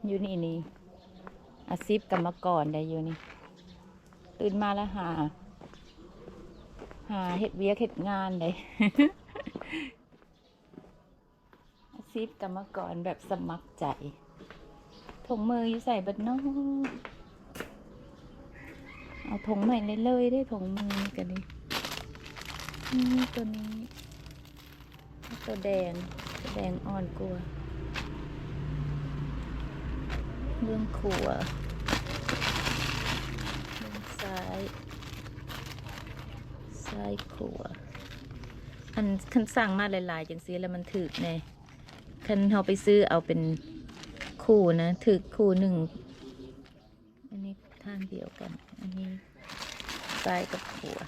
อยู่นี่อาชีพกรรมกรได้อยู่นี่ตื่นมาแล้วหาเฮ็ดเวียกเฮ็ดงานได้ อาชีพกรรมกรแบบสมัครใจถุงมืออยู่ใส่บัดน้องเอาถุงใหม่เลยได้ถุงมือกันดิตัวนี้ตัวแดงอ่อนกลัวเบื้องขวาเบื้องซ้ายขวาคันสั่งมาหลายๆจังซี่แล้วมันถึกแน่คันเราไปซื้อเอาเป็นคู่นะถึกคู่หนึ่งอันนี้ทางเดียวกันอันนี้ซ้ายกับขวา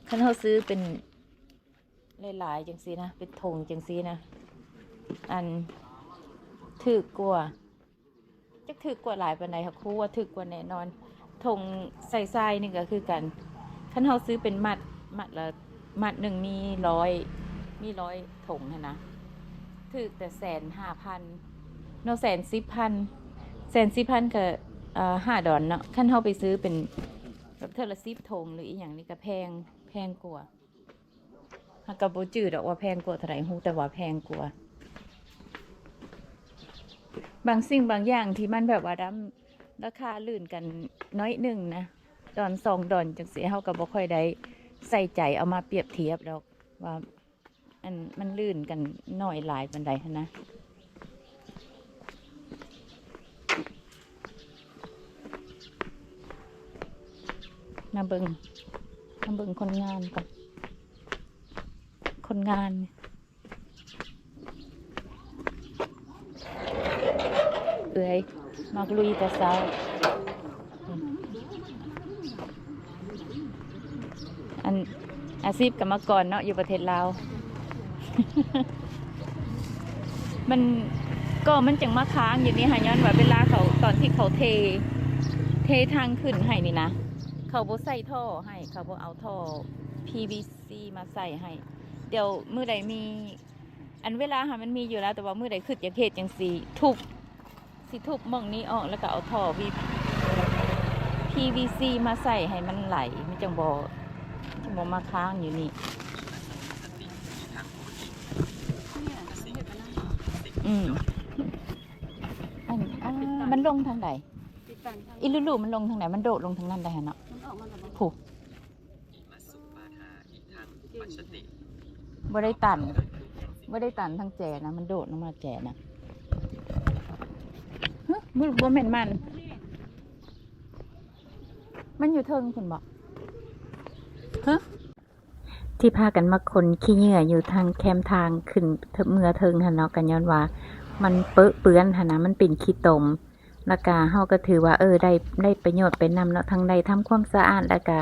คันเราซื้อเป็นหลายๆจังซี่นะเป็นธงจังซี่นะอันถึกกว่าจะถึกกว่าหลายปานใดค่ะครูว่าถึกกว่าแน่นอนธงใส่ทรายนี่ก็คือกันคันเราซื้อเป็นมัดละมัดหนึ่งมีร้อยถงนะถึกแต่150,000เนาะ110,000ก็$5เนาะคันเราไปซื้อเป็นแบบเท่าละ10 ถงหรืออีหยังนี่ก็แพงกว่าหากกะบ่จื้อดอกว่าแพงกว่าเท่าไหร่ฮู้แต่ว่าแพงกว่าบางสิ่งบางอย่างที่มันแบบว่าราคาลื่นกันน้อยหนึ่งนะดอน2 ดอนจังสิเฮาก็บ่ค่อยได้ใส่ใจเอามาเปรียบเทียบดอกว่ามันลื่นกันน้อยหลายปานใดนะมาเบิ่งคนงานก่อนคนงานมากลุยแต่เช้าอาชีพกรรมกรเนาะอยู่ประเทศลาว มันจังมาค้างอยู่นี่ค่ะย้อนว่าเวลาเขาตอนที่เขาเททางขึ้นให้นี่นะเขาบ่ใส่ท่อให้เขาบ่เอาท่อ PVC มาใส่ให้เดี๋ยวมื้อใดมีเวลาค่ะมันมีอยู่แล้วแต่ว่ามื้อใดขึ้นอยากเฮ็ดจังซี่ทุบหม่องนี้ออกแล้วก็เอาท่อ PVC มาใส่ให้มันไหลมันจังบ่มาค้างอยู่นี่มันลงทางไหนอิลูลูมันลงทางไหนมันโดดลงทางนั้นได้ฮะเนาะผูกบ่ได้ตันทางแจนะมันโดดลงมาแจนะบ่แม่นมันอยู่เทิงคุณบอกที่พากันมาคนขี้เหงื่ออยู่ทางแคมทางขึ้นเมื่อเทิงหันเนาะกันย้อนว่ามันเปื้อนหันนะมันเป็นขี้ตมแล้วก็เฮาก็ถือว่าได้ประโยชน์ไปนำเนาะทั้งได้ทำความสะอาดแล้วก็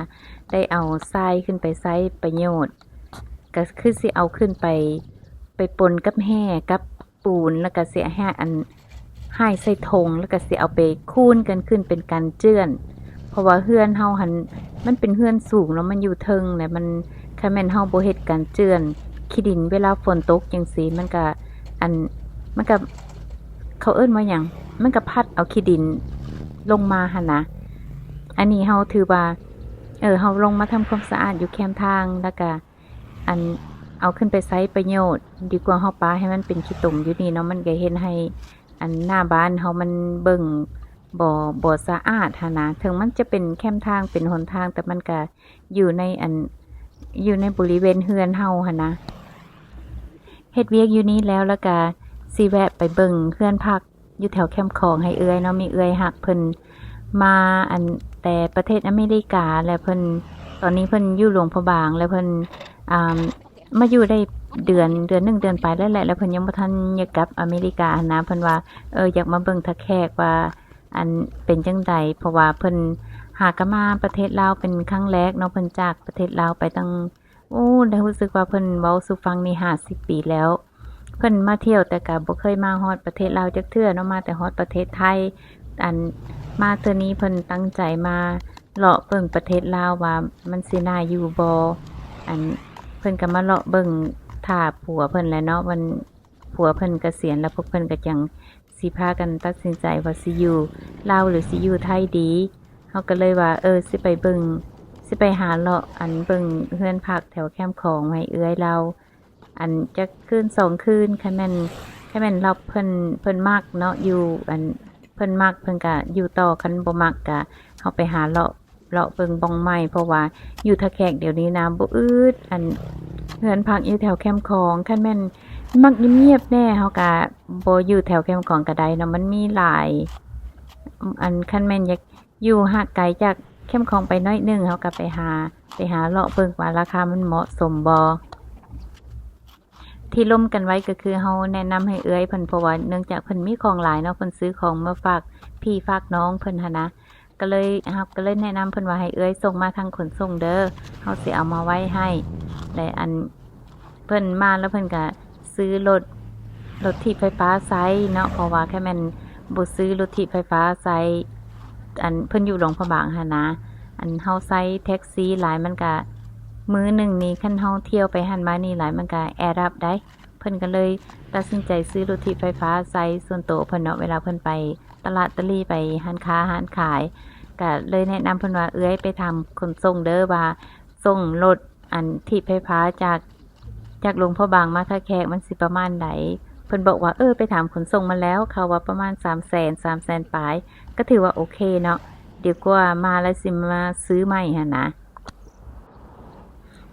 ได้เอาทรายขึ้นไปใช้ประโยชน์ก็คือสิเอาขึ้นไปปนกับแห่กับปูนแล้วก็เสียให้ใส่ธงแล้วก็สิเอาไปคูนกันขึ้นเป็นการเจื้อนเพราะว่าเฮือนเฮาหันมันเป็นเฮือนสูงแล้วมันอยู่เทิงเนี่ยมันคันแม่นเฮาบ่เฮ็ดการเจื้อนขี้ดินเวลาฝนตกจังซี่มันก็เขาเอิ้นว่าหยังมันก็พัดเอาขี้ดินลงมาหั่นนะอันนี้เฮาถือว่าเฮาลงมาทำความสะอาดอยู่แคมทางแล้วก็เอาขึ้นไปใช้ประโยชน์ดีกว่าเฮาปาให้มันเป็นขี้ตุ่มอยู่นี่เนาะมันก็เฮ็ดให้หน้าบ้านเฮามันเบิ่งบ่สะอาดหั่นนะถึงมันจะเป็นแคมทางเป็นหนทางแต่มันก็อยู่ในบริเวณเฮือนเฮาหั่นนะเฮ็ดเวียกอยู่นี้แล้วก็สิแวะไปเบิ่งเฮือนพักอยู่แถวแคมป์ของให้เอื้อยเนาะมีเอื้อยฮักเพิ่นมาแต่ประเทศอเมริกาแล้วเพิ่นตอนนี้เพิ่นอยู่หลวงพระบางแล้วเพิ่นมาอยู่ได้เดือน1 เดือนไปแล้วแหละแล้วเพิ่นยังบ่ทันอยากกลับอเมริกานะเพิ่นว่าอยากมาเบิ่งทะแขกว่าเป็นจังไดเพราะว่าเพิ่นหากมาประเทศลาวเป็นครั้งแรกเนาะเพิ่นจากประเทศลาวไปตั้งได้รู้สึกว่าเพิ่นเว้าสู่ฟังนี่50 ปีแล้วเพิ่นมาเที่ยวแต่ก็บ่เคยมาฮอดประเทศลาวจักเทื่อเนาะมาแต่ฮอดประเทศไทยมาเทื่อนี้เพิ่นตั้งใจมาเลาะเบิ่งประเทศลาวว่ามันสิน่าอยู่บ่เพิ่นก็มาเลาะเบิ่งท่าผัวเพิ่นแหละเนาะวันผัวเพิ่นเกษียณแล้วพวกเพิ่นก็จังสิ สิพากันตัดสินใจว่าสิอยู่ลาวหรือสิอยู่ไทยดีเฮาก็เลยว่าสิไปเบิ่งสิไปหาเลาะอันเบิ่งเฮือนพักแถวแคมป์ของให้เอื้อยเราอันจักคืน2คืนคันแม่นเราเพิ่นมักเนาะอยู่อันเพิ่นมักเพิ่นก็อยู่ต่อคันบ่มักก็เฮาไปหาเลาะเบิ่งบ้องไม้เพราะว่าอยู่ทะแขกเดี๋ยวนี้นะบ่อึดอันเฮือนพักอยู่แถวแคมป์ของคันแม่นมักเงียบๆแน่เฮาก็บ่อยู่แถวแคมป์ของก็ได้เนาะมันมีหลายอันคันแม่นอยากอยู่ห่างไกลจากแคมป์ของไปน้อยหนึงเฮาก็ไปหาเลาะเบิ่งว่าราคามันเหมาะสมบ่ที่ร่วมกันไว้ก็คือเฮาแนะนำให้เอื้อยเพิ่นเพราะว่าเนื่องจากเพิ่นมีของหลายเนาะเพิ่นซื้อของมาฝากพี่ฝากน้องเพิ่นหันนะก็เลยแนะนำเพิ่นว่าให้เอื้อยส่งมาทางขนส่งเด้อเฮาสิเอามาไว้ให้และอันเพิ่นมาแล้วเพิ่นก็ซื้อรถถีบไฟฟ้าไซเนาะเพราะว่าแค่แม่นบ่ซื้อรถถีบไฟฟ้าไซอันเพิ่นอยู่หลวงพระบางหันนะอันเฮาใช้แท็กซี่หลายมันก็มื้อหนึ่งนี่คันเฮาเที่ยวไปหันมานี่หลายมันก็แอรับได้เพิ่นก็เลยตัดสินใจซื้อรถถีบไฟฟ้าไซส่วนตัวเพิ่นเนาะเวลาเพิ่นไปตลาดตะลี่ไปร้านค้าร้านขายก็เลยแนะนำเพิ่นว่าเอื้อยไปทำขนส่งเด้อว่าส่งรถอันถีบไฟฟ้าจากหลวงพ่อบางมาท่าแขกมันสิประมาณใดเพิ่นบอกว่าไปถามขนส่งมาแล้วเขาว่าประมาณ300,000 ปลายก็ถือว่าโอเคเนาะเดี๋ยวกว่ามาแล้วสิมาซื้อใหม่หั่นนะ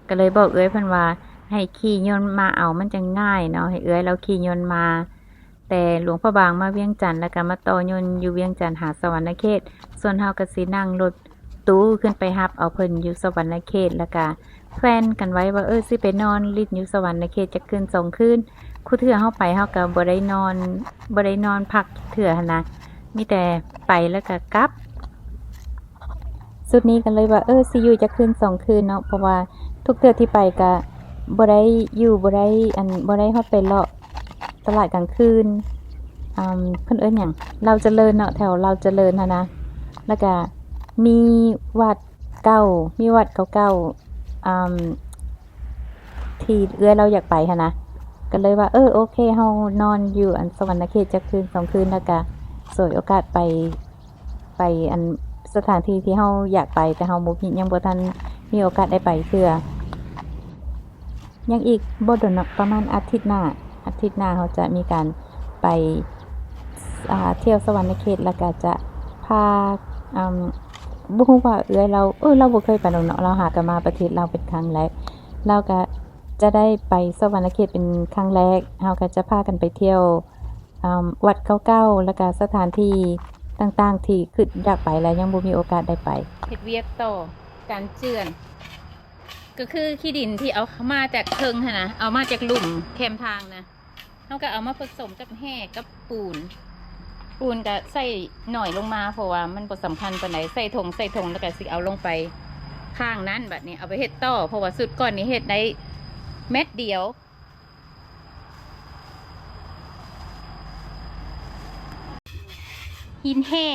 ก็เลยบอกเอื้อยเพิ่นว่าให้ขี่ยนต์มาเอามันจะง่ายเนาะให้เอื้อยเราขี่ยนต์มาแต่หลวงพ่อบางมาเวียงจันทน์แล้วก็มาต่อยนต์อยู่เวียงจันทน์หาสวรรณเขตส่วนเฮาก็สินั่งรถตู้ขึ้นไปรับเอาเพิ่นอยู่สวรรณเขตแล้วก็แพลนกันไว้ว่าสิไปนอนลิ้นอยู่สวรรณเขตจักคืน2คืนคู่เทื่อเฮาไปเฮาก็บ่ได้นอนพักเทื่อหั่นนะมีแต่ไปแล้วก็กลับสุดนี้กันเลยว่าสิอยู่จักคืน2คืนเนาะเพราะว่าทุกเทื่อที่ไปก็บ่ได้อยู่บ่ได้ฮอดไปเลาะตลาดกลางคืนเพิ่นเอิ้นหยังเราเจริญเนาะแถวเราเจริญหั่นนะแล้วก็มีวัดเก่าที่เอื้อเราอยากไปหั่นนะก็เลยว่าโอเคเฮานอนอยู่อันสวรรณเขตจักคืน2คืนแล้วก็สวยโอกาสไปอันสถานที่ที่เฮาอยากไปแต่เฮายังบ่ทันมีโอกาสได้ไปเทื่อยังอีกบ่โดนเนาะประมาณอาทิตย์หน้าเฮาจะมีการไปเที่ยวสวรรณเขตแล้วก็จะพาบ่ฮู้ว่าเอื้อยเราบ่เคยไปดอกเนาะเราหากันมาประเทศลาวเป็นครั้งแรกเราก็จะได้ไปสวรรณเขตเป็นครั้งแรกเฮาก็จะพากันไปเที่ยววัดเก่าๆแล้วก็สถานที่ต่างๆที่คิดอยากไปแล้วยังบ่มีโอกาสได้ไปเฮ็ดเวียกต่อการเจือนก็คือขี้ดินที่เอามาจากเทิงหั่นนะเอามาจากหลุมแคมทางนะเฮาก็เอามาผสมกับแห่กับปูนก็ใส่หน่อยลงมาเพราะว่ามันบ่สำคัญปานใดใส่ถุงแล้วก็สิเอาลงไปข้างนั้นบัดนี้เอาไปเฮ็ดต่อเพราะว่าสุดก่อนนี้เฮ็ดได้เม็ดเดียวหินแห่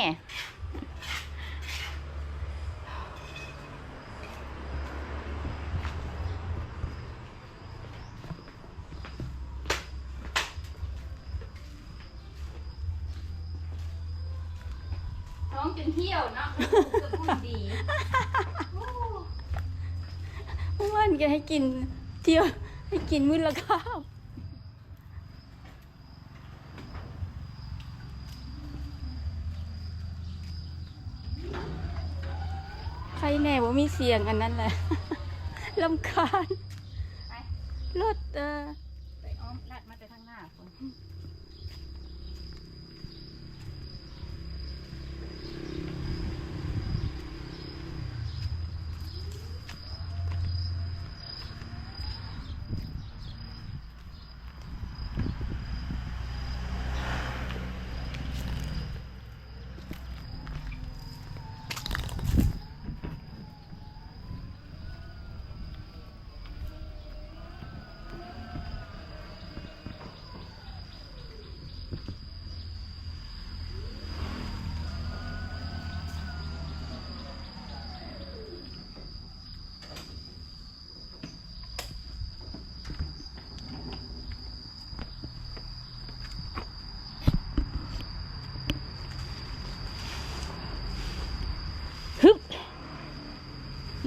ท้องจนเหี่ยวเนาะคือพูดดีอ้วนกันให้กินเที่ยวให้กินมื้อละข้าวใครแน่ว่ามีเสียงอันนั้นแหละรำคาญรถไปอ้อมลัดมาแต่ทางหน้าคน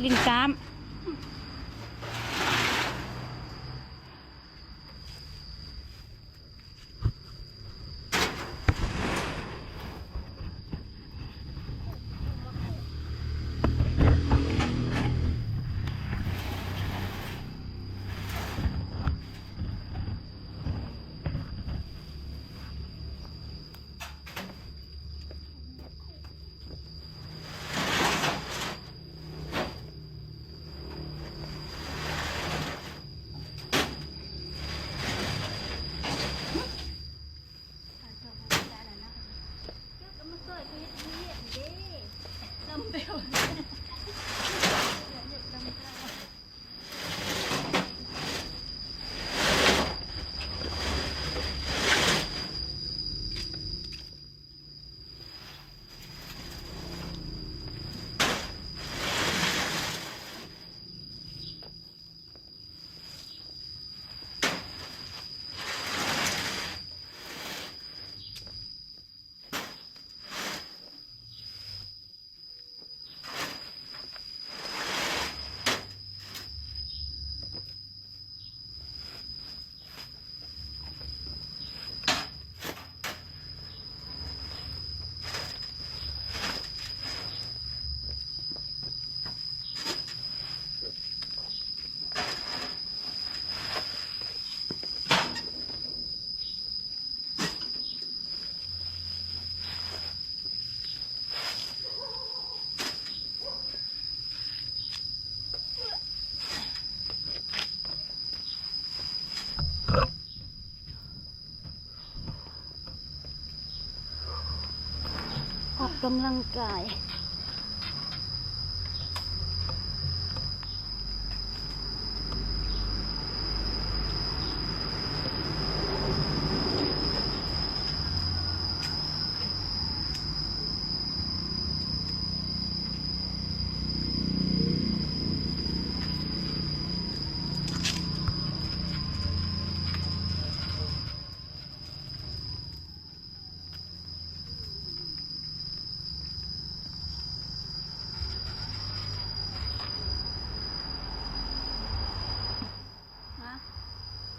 ดินกามออกกำลังกาย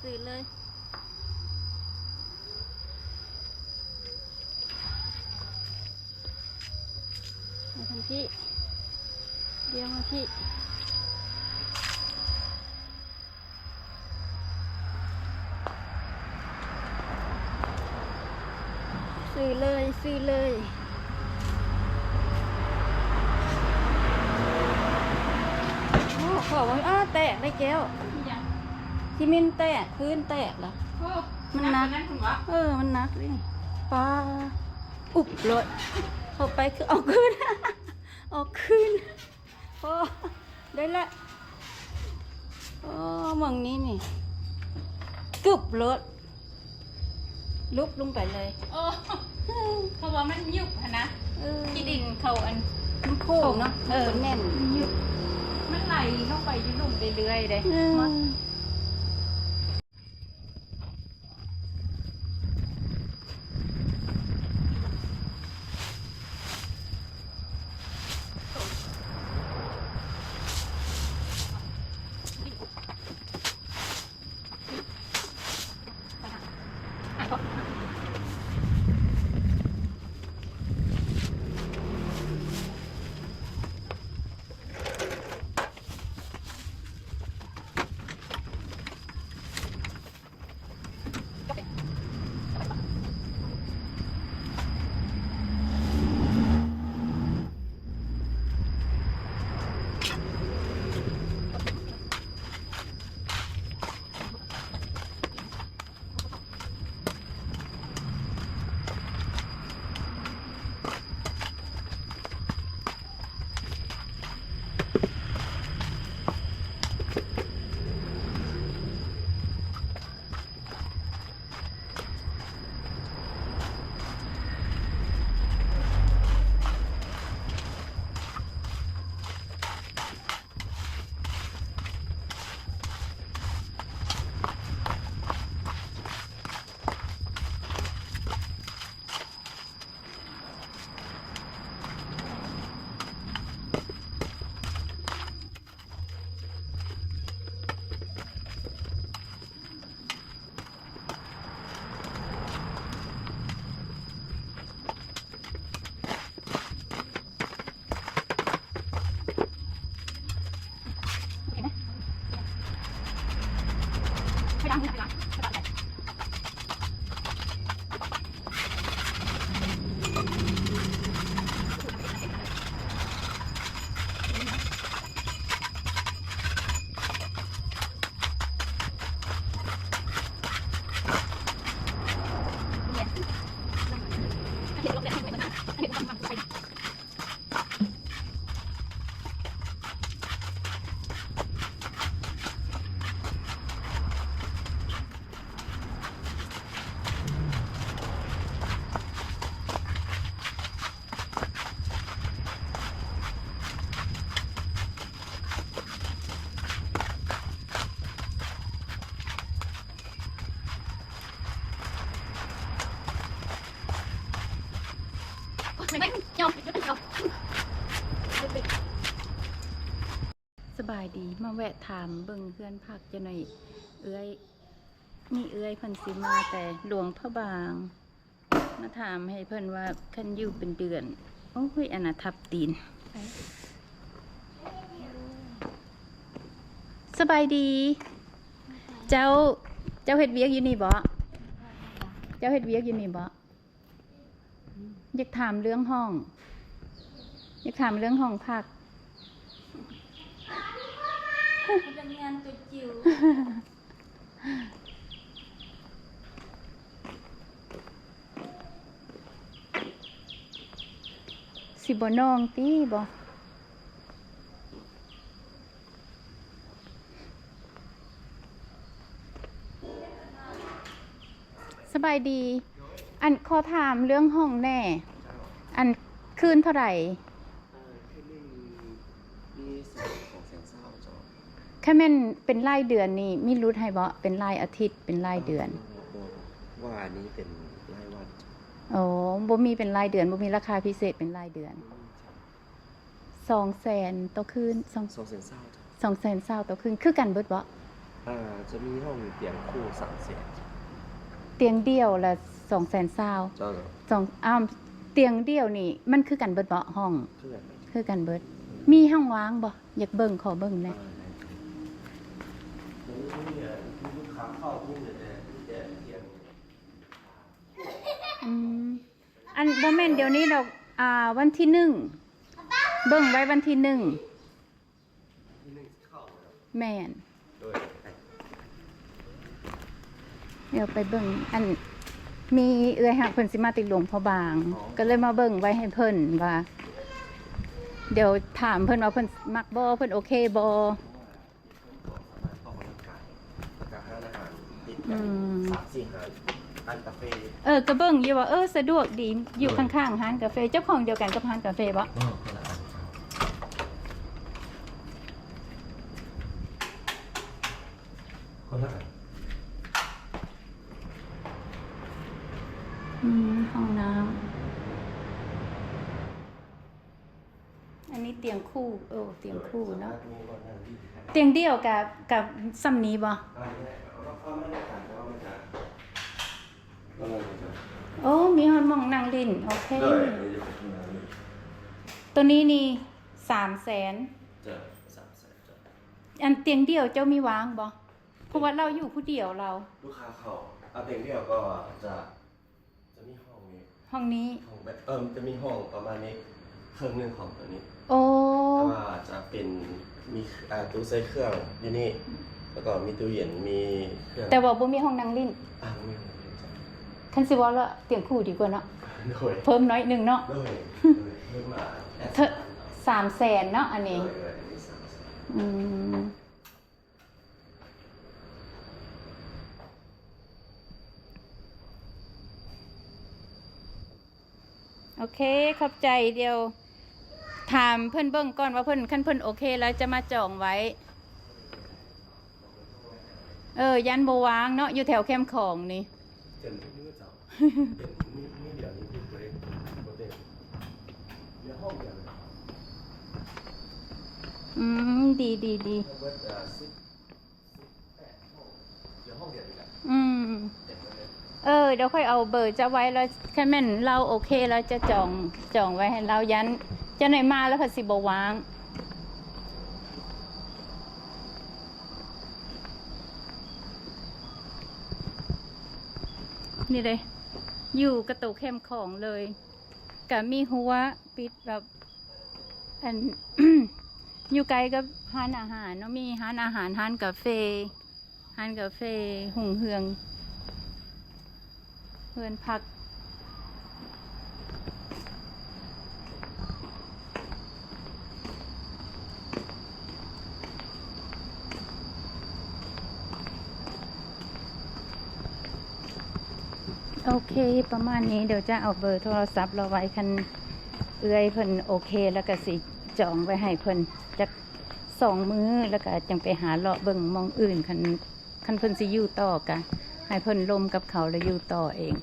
ตื่นเลยมาทางพี่เดี๋ยวมาพี่ซื้อเลยซื้อเลยโอ้ขอว่าแตกได้แก้วที่มินแตกพื้นแตกเหรอมันนักมันนักเลยปลาอุบรถเข้าไปคือเอาคืน เอาคืนโอ้ได้ละโอ้มองนี้นี่กึบรถลุกลงไปเลยโอ้เขาว่ามันยุบนะที่ดินเขาอันมันโค้งเนาะแน่นยุบมันไหลเข้าไปยุ่งเรื่อยๆเลย สบายดีมาแวะถามเบิ่งเพื่อนพักจะหน่อยเอื้อยนี่เอื้อยเพิ่นสิมาแต่หลวงพระบาง มาถามให้เพิ่นว่าคันอยู่เป็นเดือนโอ้ยอันน่ะทับตีนสบายดี เจ้าเฮ็ดเวียกอยู่นี่บ่เจ้าเฮ็ดเวียกอยู่นี่บ่อยากถามเรื่องห้องอยากถามเรื่องห้องพัก พนักงานตัวจิ๋ว สิบ่น้องติบ่สบายดี อันขอถามเรื่องห้องแน่ อันคืนเท่าไหร่ คือหนึ่งมี200,000เศร้าจ้ะ แค่แม่นเป็นรายเดือนนี่มีรุดให้บ่เป็นรายอาทิตย์เป็นรายเดือน ว่าอันนี้เป็นรายวันจ้ะ อ๋อบ่มีเป็นรายเดือนบ่มีราคาพิเศษเป็นรายเดือน 200,000ต่อคืน 200,000เศร้าจ้ะ 200,000ต่อคืนคือกันเบิดบ่ จะมีห้องเตียงคู่300,000จ้ะ เตียงเดียวละ220,000 เจ้า เตียงเดียวนี่มันคือกันเบิดบ่ห้อง เพื่อน คือกันเบิด มีห้องว่างบ่อยากเบิ่งขอเบิ่งแหน่ นี่ลูกค้าเข้าที่แต่เตียง อันบ่แม่นเดี๋ยวนี้ดอกวันที่1เบิ่งไว้วันที่1 ที่1เข้า แม่น โดย เดี๋ยวไปเบิ่งอันมีเอื้อยหักเพิ่นสิมาติดหลวงพ่อบาง ก็เลยมาเบิ่งไว้ให้เพิ่นว่า เดี๋ยวถามเพิ่นว่าเพิ่นมักบ่เพิ่นโอเคบ่ สามารถออกกำลังกายแล้วก็หาอาหารติดกัน3-4หารร้านกาแฟ ก็เบิ่งอยู่ว่าสะดวกดีอยู่ข้างๆร้านกาแฟเจ้าของเดียวกันกับร้านกาแฟบ่คนละอัน ห้องน้ำอันนี้เตียงคู่เตียงคู่เนาะเตียงเดียวกับซ้ำนี้บ่โอ้มีห้องมองนั่งลิ้นโอเคตัวนี้นี่300,000 จะ300,000จ้ะ อันเตียงเดียวเจ้ามีวางบ่เพราะว่าเราอยู่ผู้เดียวเรา ลูกค้าเข้าเตียงเดียวก็จะมีห้องนี้ ห้องนี้ ห้องแบบจะมีห้องประมาณนี้เครื่องหนึงของตัวนี้ โอ้ แต่ว่าจะเป็นมีตู้ใส่เครื่องอยู่นี่แล้วก็มีตู้เย็นมีเครื่อง แต่ว่าบ่มีห้องนั่งลิ้น มีห้องเย็นจ้ะ คันสิว่าละเตียงคู่ดีกว่าเนาะ โดย เพิ่มน้อยหนึงเนาะ เพิ่มมา เธอ300,000เนาะอันนี้ อืมโอเคขอบใจเดียว ถามเพิ่นเบิ่งก่อนว่าเพิ่นคันเพิ่นโอเคแล้วจะมาจองไว้ ยันโบวางเนาะอยู่แถวแคมป์ของนี่ เต็มที่มือเจ้าเป็นมีเดียวนี้คือเลยบ่เต็มเดี๋ยวห้องเดียวเลย ดี เบิด18ห้องเดี๋ยวห้องเดียวอีกแล้ว เต็มเลย เดี๋ยวค่อยเอาเบอร์จะไว้แล้วแค่แม่นเราโอเคแล้วจะจองไว้ให้เรายันจะไหนมาแล้วพัสิบวาง นี่เลยอยู่กระโตเข้มของเลยกับมีหัวปิดแบบอัน อยู่ไกลกับร้านอาหารเนาะมีร้านอาหารร้านกาแฟหุ่งเฮืองเพื่อนพักโอเคประมาณนี้เดี๋ยวจะเอาเบอร์โทรศัพท์เราไว้คันเอื้อยเพิ่นโอเคแล้วก็สิจองไว้ให้เพิ่นจัก2 มื้อแล้วก็จังไปหาเลาะเบิ่งหมองอื่นคันเพิ่นสิอยู่ต่อกันให้เพิ่นลมกับเขาแล้วอยู่ต่อเอง